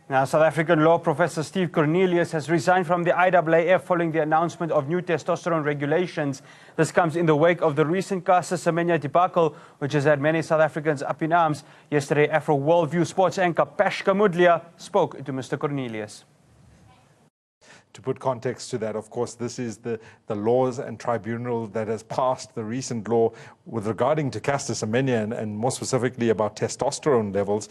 Now, South African law professor Steve Cornelius has resigned from the IAAF following the announcement of new testosterone regulations. This comes in the wake of the recent Caster Semenya debacle, which has had many South Africans up in arms. Yesterday, Afro Worldview sports anchor Pashka Mudlia spoke to Mr. Cornelius. To put context to that, of course, this is the laws and tribunal that has passed the recent law with regarding to Caster Semenya and more specifically about testosterone levels.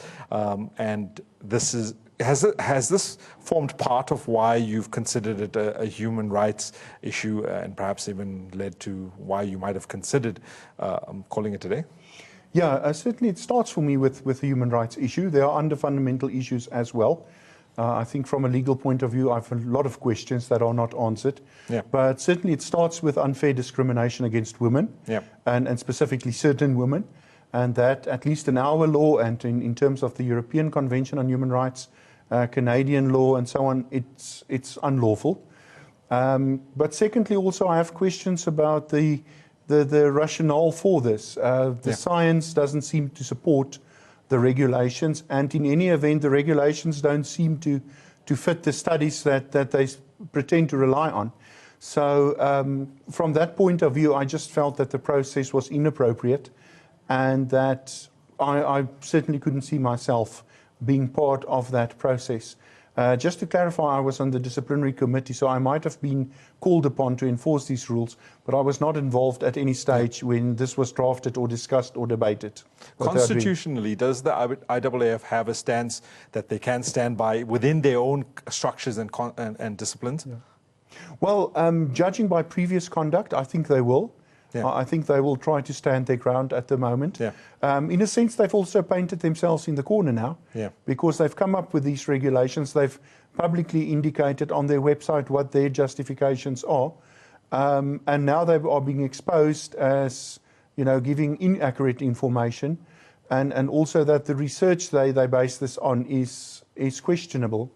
And this is, has this formed part of why you've considered it a human rights issue and perhaps even led to why you might have considered calling it today? Yeah, certainly it starts for me with the human rights issue. There are other fundamental issues as well. I think from a legal point of view, I have a lot of questions that are not answered. Yeah. But certainly it starts with unfair discrimination against women, yeah. and specifically certain women. And that, at least in our law and in terms of the European Convention on Human Rights, Canadian law and so on, it's unlawful. But secondly, also I have questions about the rationale for this. The science doesn't seem to support the regulations, and in any event, the regulations don't seem to fit the studies that they pretend to rely on. So from that point of view, I just felt that the process was inappropriate, and that I certainly couldn't see myself being part of that process. Just to clarify, I was on the disciplinary committee, so I might have been called upon to enforce these rules, but I was not involved at any stage when this was drafted or discussed or debated. Constitutionally, does the IAAF have a stance that they can stand by within their own structures and disciplines? Yeah. Well, judging by previous conduct, I think they will. Yeah. I think they will try to stand their ground at the moment. Yeah. In a sense, they've also painted themselves in the corner now, because they've come up with these regulations. They've publicly indicated on their website what their justifications are, and now they are being exposed as, you know, giving inaccurate information, and also that the research they base this on is questionable.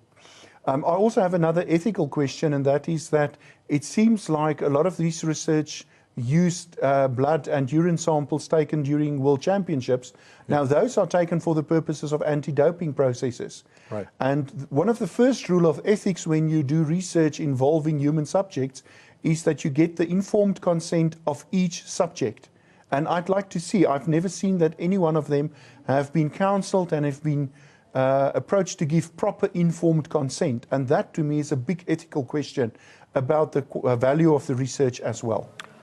I also have another ethical question, and that is that it seems like a lot of this research used blood and urine samples taken during World Championships. Now, those are taken for the purposes of anti-doping processes. Right. And one of the first rule of ethics when you do research involving human subjects is that you get the informed consent of each subject. And I'd like to see, I've never seen that any one of them have been counseled and have been approached to give proper informed consent. And that, to me, is a big ethical question about the value of the research as well.